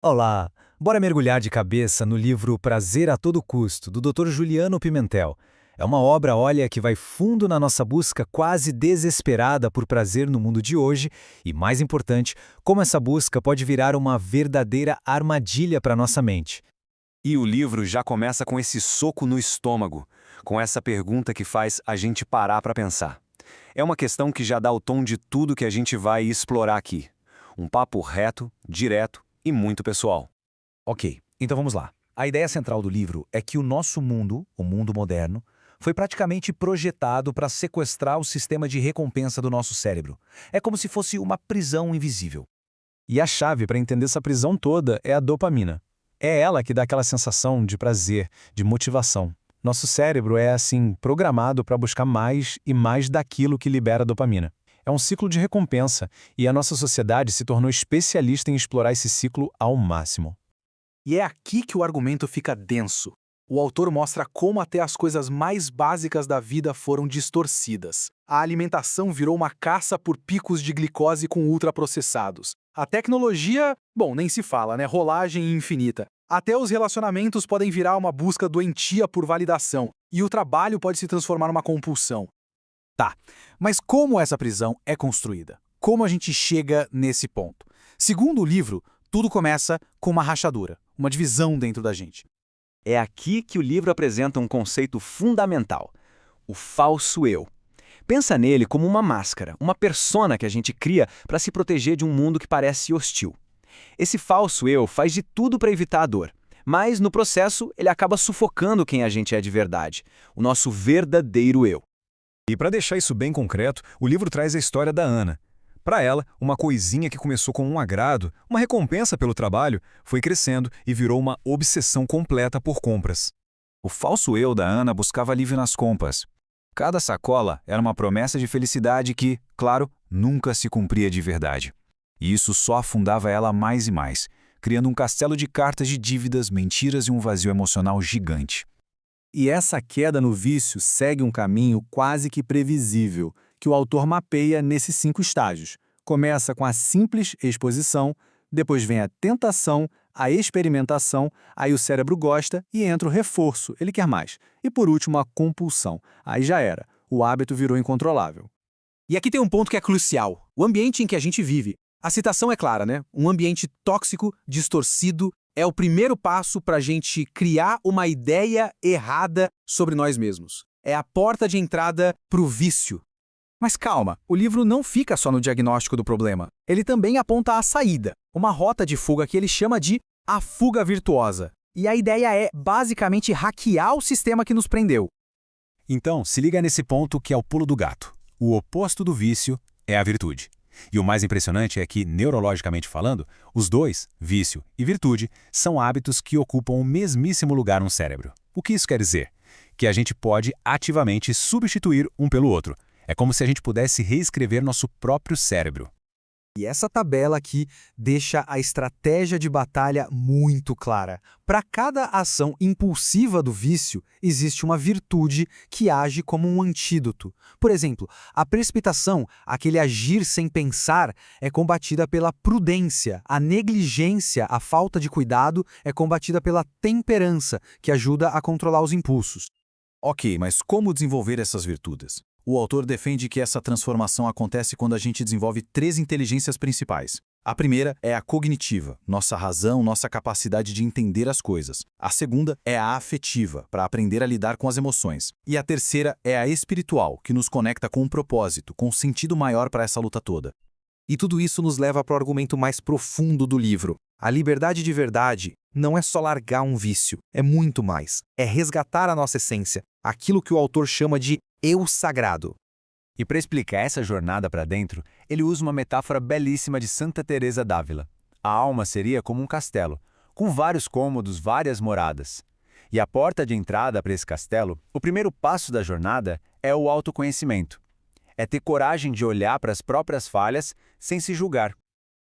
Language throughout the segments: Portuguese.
Olá! Bora mergulhar de cabeça no livro Prazer a Todo Custo, do Dr. Juliano Pimentel. É uma obra, olha, que vai fundo na nossa busca quase desesperada por prazer no mundo de hoje e, mais importante, como essa busca pode virar uma verdadeira armadilha para nossa mente. E o livro já começa com esse soco no estômago, com essa pergunta que faz a gente parar para pensar. É uma questão que já dá o tom de tudo que a gente vai explorar aqui. Um papo reto, direto e muito pessoal. Ok, então vamos lá. A ideia central do livro é que o nosso mundo, o mundo moderno, foi praticamente projetado para sequestrar o sistema de recompensa do nosso cérebro. É como se fosse uma prisão invisível. E a chave para entender essa prisão toda é a dopamina. É ela que dá aquela sensação de prazer, de motivação. Nosso cérebro é, assim, programado para buscar mais e mais daquilo que libera dopamina. É um ciclo de recompensa, e a nossa sociedade se tornou especialista em explorar esse ciclo ao máximo. E é aqui que o argumento fica denso. O autor mostra como até as coisas mais básicas da vida foram distorcidas. A alimentação virou uma caça por picos de glicose com ultraprocessados. A tecnologia, bom, nem se fala, né? Rolagem infinita. Até os relacionamentos podem virar uma busca doentia por validação, e o trabalho pode se transformar numa compulsão. Tá, mas como essa prisão é construída? Como a gente chega nesse ponto? Segundo o livro, tudo começa com uma rachadura, uma divisão dentro da gente. É aqui que o livro apresenta um conceito fundamental: o falso eu. Pensa nele como uma máscara, uma persona que a gente cria para se proteger de um mundo que parece hostil. Esse falso eu faz de tudo para evitar a dor, mas no processo ele acaba sufocando quem a gente é de verdade, o nosso verdadeiro eu. E para deixar isso bem concreto, o livro traz a história da Ana. Para ela, uma coisinha que começou com um agrado, uma recompensa pelo trabalho, foi crescendo e virou uma obsessão completa por compras. O falso eu da Ana buscava alívio nas compras. Cada sacola era uma promessa de felicidade que, claro, nunca se cumpria de verdade. E isso só afundava ela mais e mais, criando um castelo de cartas de dívidas, mentiras e um vazio emocional gigante. E essa queda no vício segue um caminho quase que previsível, que o autor mapeia nesses 5 estágios. Começa com a simples exposição, depois vem a tentação, a experimentação, aí o cérebro gosta e entra o reforço, ele quer mais. E por último, a compulsão. Aí já era, o hábito virou incontrolável. E aqui tem um ponto que é crucial, o ambiente em que a gente vive. A citação é clara, né? Um ambiente tóxico, distorcido, é o primeiro passo para a gente criar uma ideia errada sobre nós mesmos. É a porta de entrada para o vício. Mas calma, o livro não fica só no diagnóstico do problema. Ele também aponta a saída, uma rota de fuga que ele chama de a fuga virtuosa. E a ideia é, basicamente, hackear o sistema que nos prendeu. Então, se liga nesse ponto que é o pulo do gato. O oposto do vício é a virtude. E o mais impressionante é que, neurologicamente falando, os dois, vício e virtude, são hábitos que ocupam o mesmíssimo lugar no cérebro. O que isso quer dizer? Que a gente pode ativamente substituir um pelo outro. É como se a gente pudesse reescrever nosso próprio cérebro. E essa tabela aqui deixa a estratégia de batalha muito clara. Para cada ação impulsiva do vício, existe uma virtude que age como um antídoto. Por exemplo, a precipitação, aquele agir sem pensar, é combatida pela prudência. A negligência, a falta de cuidado, é combatida pela temperança, que ajuda a controlar os impulsos. Ok, mas como desenvolver essas virtudes? O autor defende que essa transformação acontece quando a gente desenvolve 3 inteligências principais. A primeira é a cognitiva, nossa razão, nossa capacidade de entender as coisas. A segunda é a afetiva, para aprender a lidar com as emoções. E a terceira é a espiritual, que nos conecta com um propósito, com um sentido maior para essa luta toda. E tudo isso nos leva para o argumento mais profundo do livro. A liberdade de verdade não é só largar um vício, é muito mais. É resgatar a nossa essência, aquilo que o autor chama de eu sagrado. E para explicar essa jornada para dentro, ele usa uma metáfora belíssima de Santa Teresa d'Ávila. A alma seria como um castelo, com vários cômodos, várias moradas. E a porta de entrada para esse castelo, o primeiro passo da jornada é o autoconhecimento. É ter coragem de olhar para as próprias falhas sem se julgar.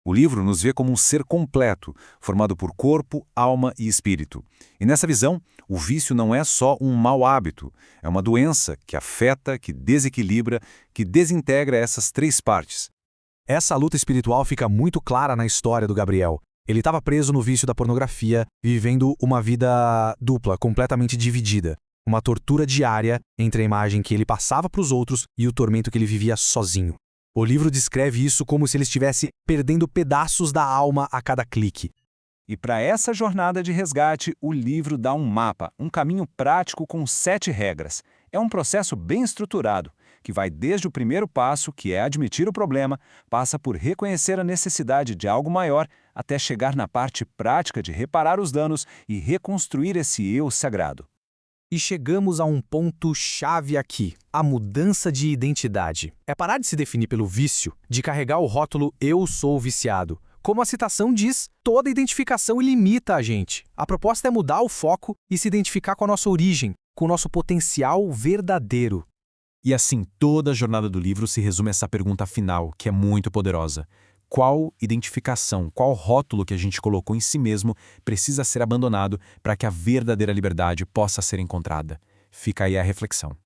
O livro nos vê como um ser completo, formado por corpo, alma e espírito. E nessa visão, o vício não é só um mau hábito, é uma doença que afeta, que desequilibra, que desintegra essas 3 partes. Essa luta espiritual fica muito clara na história do Gabriel. Ele estava preso no vício da pornografia, vivendo uma vida dupla, completamente dividida. Uma tortura diária entre a imagem que ele passava para os outros e o tormento que ele vivia sozinho. O livro descreve isso como se ele estivesse perdendo pedaços da alma a cada clique. E para essa jornada de resgate, o livro dá um mapa, um caminho prático com 7 regras. É um processo bem estruturado, que vai desde o primeiro passo, que é admitir o problema, passa por reconhecer a necessidade de algo maior, até chegar na parte prática de reparar os danos e reconstruir esse eu sagrado. E chegamos a um ponto-chave aqui, a mudança de identidade. É parar de se definir pelo vício, de carregar o rótulo "eu sou viciado". Como a citação diz, toda identificação limita a gente. A proposta é mudar o foco e se identificar com a nossa origem, com o nosso potencial verdadeiro. E assim, toda a jornada do livro se resume a essa pergunta final, que é muito poderosa. Qual identificação, qual rótulo que a gente colocou em si mesmo precisa ser abandonado para que a verdadeira liberdade possa ser encontrada? Fica aí a reflexão.